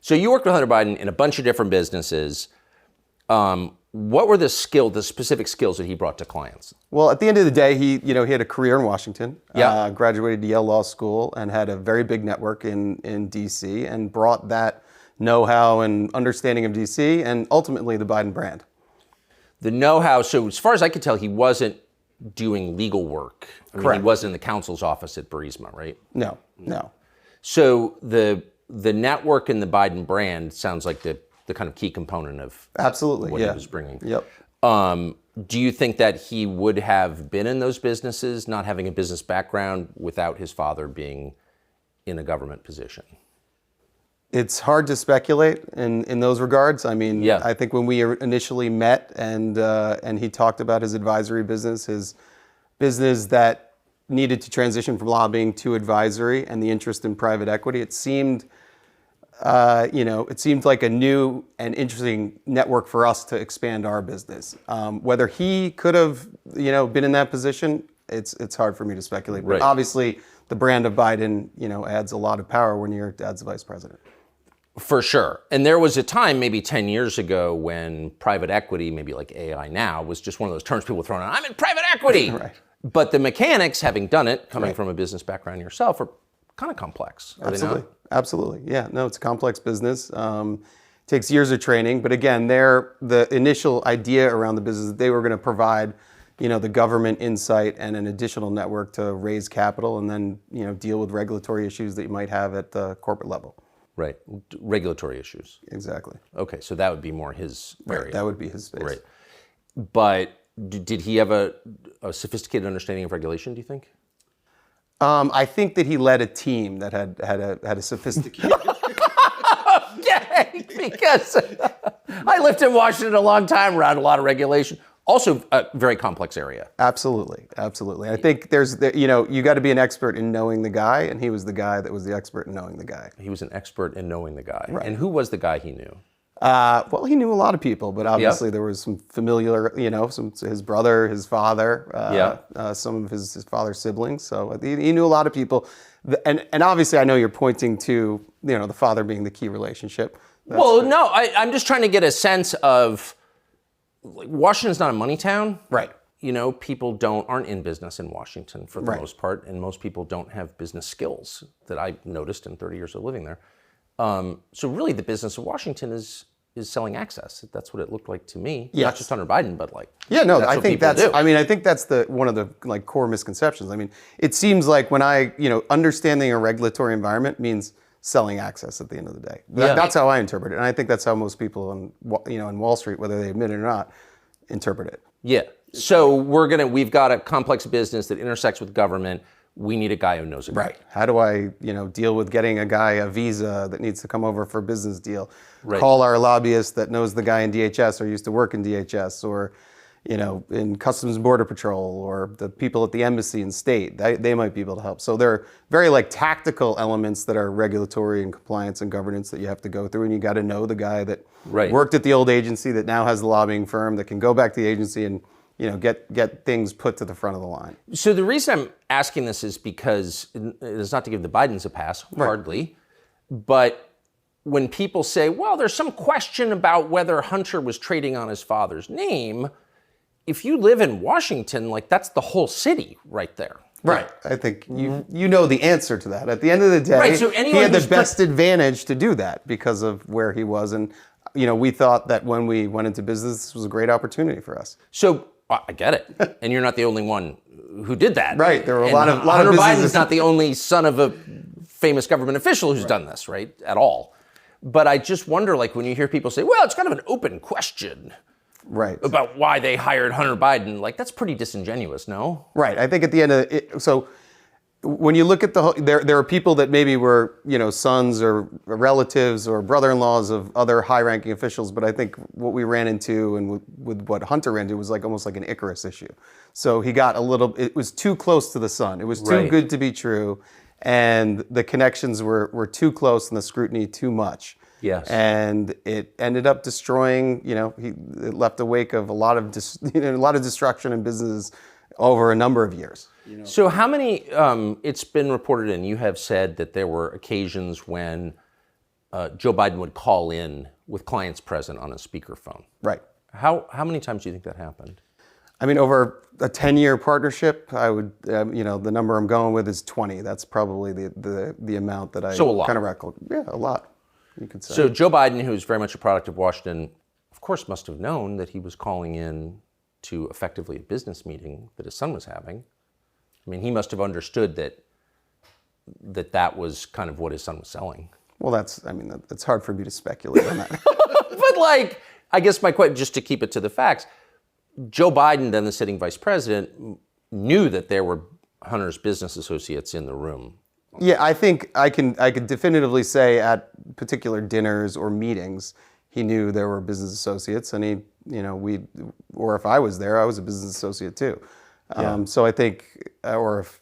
So you worked with Hunter Biden in a bunch of different businesses. What were the specific skills that he brought to clients? Well, at the end of the day, he had a career in Washington, Yeah. Graduated Yale Law School, and had a very big network in D.C. and brought that know-how and understanding of D.C. and ultimately the Biden brand. The know-how. So as far as I could tell, he wasn't doing legal work. Correct. He wasn't in the counsel's office at Burisma, right? No. So the network and the Biden brand sounds like the kind of key component of Absolutely, what he was bringing. Yep. Do you think that he would have been in those businesses, not having a business background, without his father being in a government position? It's hard to speculate in those regards. I mean, Yeah. I think when we initially met and he talked about his advisory business, his business that needed to transition from lobbying to advisory and the interest in private equity, it seemed like a new and interesting network for us to expand our business. Whether he could have, been in that position, it's hard for me to speculate. Right. But obviously, the brand of Biden, adds a lot of power when your dad's the vice president. For sure. And there was a time, maybe 10 years ago, when private equity, maybe like AI now, was just one of those terms people were throwing out. I'm in private equity. Right. But the mechanics, having done it, coming from a business background yourself, are kind of complex. Are Absolutely. they not? Absolutely. Yeah. No, it's a complex business. Takes years of training. But again, the initial idea around the business that they were going to provide, the government insight and an additional network to raise capital and then, deal with regulatory issues that you might have at the corporate level. Right. Regulatory issues. Exactly. Okay. So that would be more his area. That would be his space. Right. But did he have a sophisticated understanding of regulation, do you think? I think that he led a team that had a sophisticated. Okay, because I lived in Washington a long time, around a lot of regulation. Also, a very complex area. Absolutely. I think you got to be an expert in knowing the guy, and he was the guy that was the expert in knowing the guy. He was an expert in knowing the guy. Right. And who was the guy he knew? Well, he knew a lot of people, but obviously there was some familiar, his brother, his father, some of his father's siblings. So he knew a lot of people. And obviously I know you're pointing to, the father being the key relationship. No, I'm just trying to get a sense of, Washington's not a money town. Right. People aren't in business in Washington for the most part, and most people don't have business skills that I noticed in 30 years of living there. So really the business of Washington is selling access. That's what it looked like to me. Yes. Not just Hunter Biden, but I think that's one of the core misconceptions. I mean, it seems like when understanding a regulatory environment means selling access at the end of the day. That's how I interpret it. And I think that's how most people in Wall Street, whether they admit it or not, interpret it. Yeah. So we've got a complex business that intersects with government. We need a guy who knows it. Right. How do I, deal with getting a guy a visa that needs to come over for a business deal? Right. Call our lobbyist that knows the guy in DHS or used to work in DHS or, in Customs and Border Patrol or the people at the embassy and state. They might be able to help. So there are very tactical elements that are regulatory and compliance and governance that you have to go through, and you got to know the guy that worked at the old agency that now has the lobbying firm that can go back to the agency and get things put to the front of the line. So the reason I'm asking this is because it's not to give the Bidens a pass, hardly, but when people say, well, there's some question about whether Hunter was trading on his father's name, if you live in Washington, that's the whole city right there. Right. I think you know the answer to that. At the end of the day, so he had the best advantage to do that because of where he was. And, we thought that when we went into business, this was a great opportunity for us. So I get it. And you're not the only one who did that. Right. There were a lot of Hunter businesses. Biden's not the only son of a famous government official who's done this, right? At all. But I just wonder, when you hear people say, well, it's kind of an open question. Right. About why they hired Hunter Biden, that's pretty disingenuous, no? Right. I think at the end of it, so when you look at there are people that maybe were, sons or relatives or brother-in-laws of other high-ranking officials, but I think what we ran into and with what Hunter ran into was almost like an Icarus issue. So he got it was too close to the sun. It was too good to be true, and the connections were too close and the scrutiny too much. Yes. And it ended up destroying, it left a wake of a lot of destruction in businesses over a number of years. So how many, it's been reported and you have said that there were occasions when Joe Biden would call in with clients present on a speakerphone. Right. How many times do you think that happened? I mean, over a 10-year partnership, I would, the number I'm going with is 20. That's probably the amount that I So a lot. kind of recall. Yeah, a lot, you could say. So Joe Biden, who's very much a product of Washington, of course must have known that he was calling in to effectively a business meeting that his son was having. I mean, he must have understood that was kind of what his son was selling. Well, that's hard for me to speculate on that. But I guess my question, just to keep it to the facts, Joe Biden, then the sitting vice president, knew that there were Hunter's business associates in the room. Yeah, I think I could definitively say at particular dinners or meetings, he knew there were business associates, and or if I was there, I was a business associate too. Yeah. So I think, or if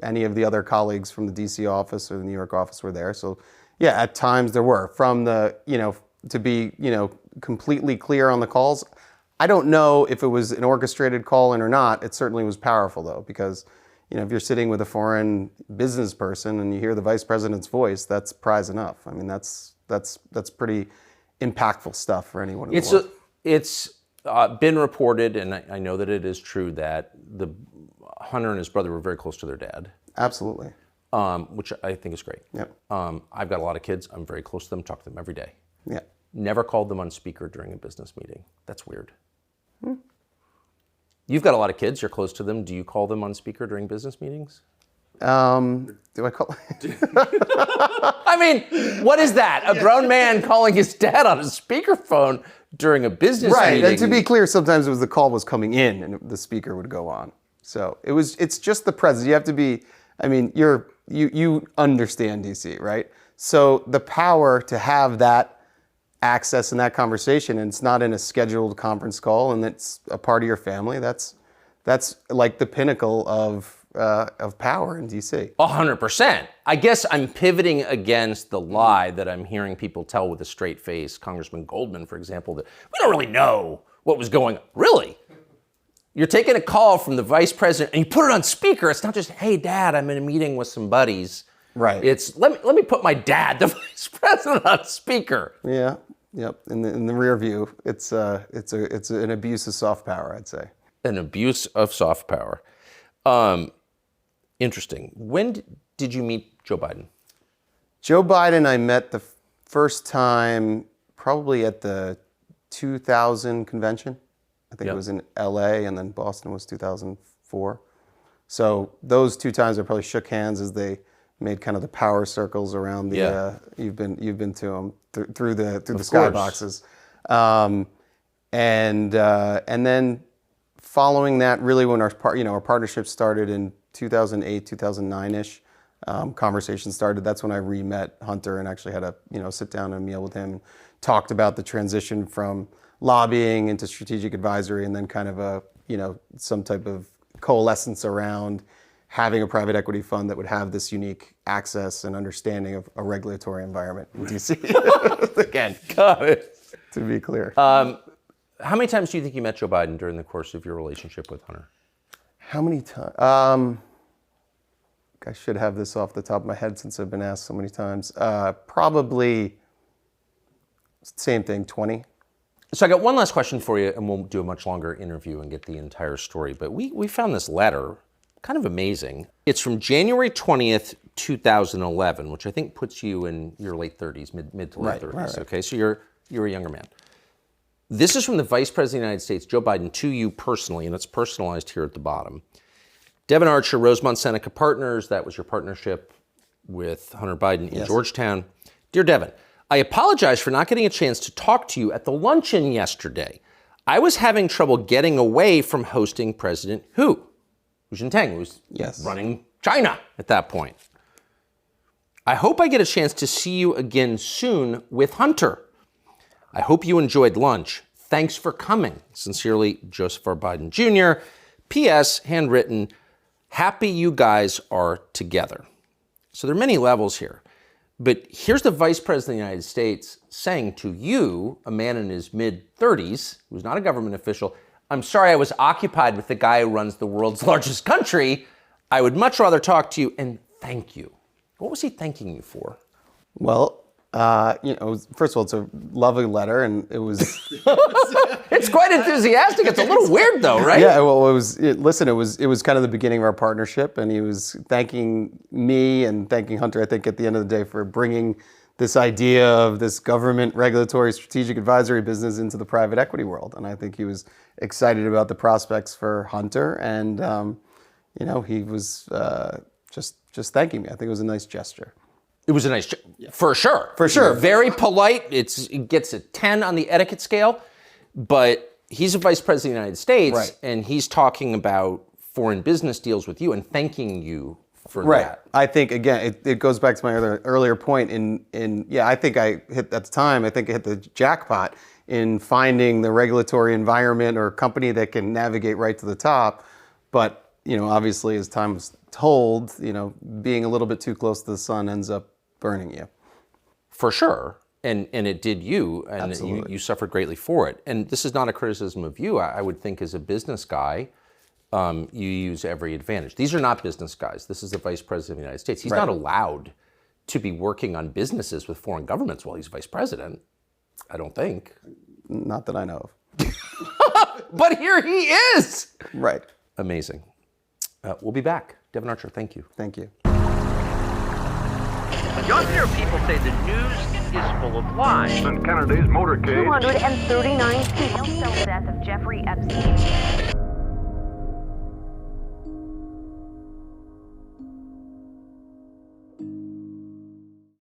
any of the other colleagues from the DC office or the New York office were there. So yeah, at times there were. From the to be completely clear on the calls, I don't know if it was an orchestrated call in or not. It certainly was powerful though, because if you're sitting with a foreign business person and you hear the vice president's voice, that's prize enough. I mean, that's pretty impactful stuff for anyone in the world. It's been reported, and I know that it is true, that Hunter and his brother were very close to their dad. Absolutely. Which I think is great. Yep. I've got a lot of kids. I'm very close to them, talk to them every day. Yeah. Never called them on speaker during a business meeting. That's weird. You've got a lot of kids. You're close to them. Do you call them on speaker during business meetings? Do I call? I mean, what is that? A grown man calling his dad on a speakerphone during a business meeting? Right. And to be clear, sometimes the call was coming in and the speaker would go on. So it's just the presence. You have to be. I mean, you understand DC, right? So the power to have that access and that conversation, and it's not in a scheduled conference call, and it's a part of your family. That's like the pinnacle of power in DC. 100%. I guess I'm pivoting against the lie that I'm hearing people tell with a straight face. Congressman Goldman, for example, that we don't really know what was going on. Really? You're taking a call from the vice president and you put it on speaker. It's not just, hey, Dad, I'm in a meeting with some buddies. Right. It's let me put my dad, the vice president, on speaker. Yeah. Yep. In the rear view, it's an abuse of soft power, I'd say. An abuse of soft power. Interesting. When did you meet Joe Biden? Joe Biden, I met the first time probably at the 2000 convention. I think it was in LA, and then Boston was 2004. So those two times I probably shook hands as they made kind of the power circles around the. You've been to them through the skyboxes, and then following that, really when our partnership started in 2008, 2009-ish, conversation started. That's when I re-met Hunter and actually had a sit down and meal with him, and talked about the transition from lobbying into strategic advisory, and then kind of some type of coalescence around having a private equity fund that would have this unique access and understanding of a regulatory environment in DC. Again, Got it. to be clear. How many times do you think you met Joe Biden during the course of your relationship with Hunter? How many times? I should have this off the top of my head since I've been asked so many times. Probably same thing, 20. So I got one last question for you, and we'll do a much longer interview and get the entire story. But we found this letter, kind of amazing. It's from January 20th, 2011, which I think puts you in your late 30s, mid to late 30s. Right. Okay, so you're a younger man. This is from the Vice President of the United States, Joe Biden, to you personally, and it's personalized here at the bottom. Devon Archer, Rosemont Seneca Partners, that was your partnership with Hunter Biden in Georgetown. Dear Devon, I apologize for not getting a chance to talk to you at the luncheon yesterday. I was having trouble getting away from hosting President Hu Jintang, who was running China at that point. I hope I get a chance to see you again soon with Hunter. I hope you enjoyed lunch. Thanks for coming. Sincerely, Joseph R. Biden Jr. P.S. Handwritten, happy you guys are together. So there are many levels here. But here's the Vice President of the United States saying to you, a man in his mid-30s, who's not a government official, I'm sorry I was occupied with the guy who runs the world's largest country. I would much rather talk to you, and thank you. What was he thanking you for? Well, First of all, it's a lovely letter, and it was. It's quite enthusiastic. It's a little weird, though, right? Yeah, well, it was kind of the beginning of our partnership, and he was thanking me and thanking Hunter, I think, at the end of the day, for bringing this idea of this government regulatory strategic advisory business into the private equity world. And I think he was excited about the prospects for Hunter, and he was just thanking me. I think it was a nice gesture. It was a nice, for sure. For sure. Very polite. It gets a 10 on the etiquette scale, but he's a vice president of the United States, Right. and he's talking about foreign business deals with you and thanking you for Right. that. I think, again, it goes back to my earlier point I think I hit, at the time, I think I hit the jackpot in finding the regulatory environment or company that can navigate right to the top. But, obviously, as time was told, being a little bit too close to the sun ends up burning you. For sure. And it did you, and Absolutely. you suffered greatly for it. And this is not a criticism of you. I would think as a business guy, you use every advantage. These are not business guys. This is the vice president of the United States. He's not allowed to be working on businesses with foreign governments while he's vice president, I don't think. Not that I know of. But here he is. Right. Amazing. We'll be back. Devon Archer, thank you. Thank you. Younger people say the news is full of lies. In Kennedy's motorcade. 239 people. Cell death of Jeffrey Epstein.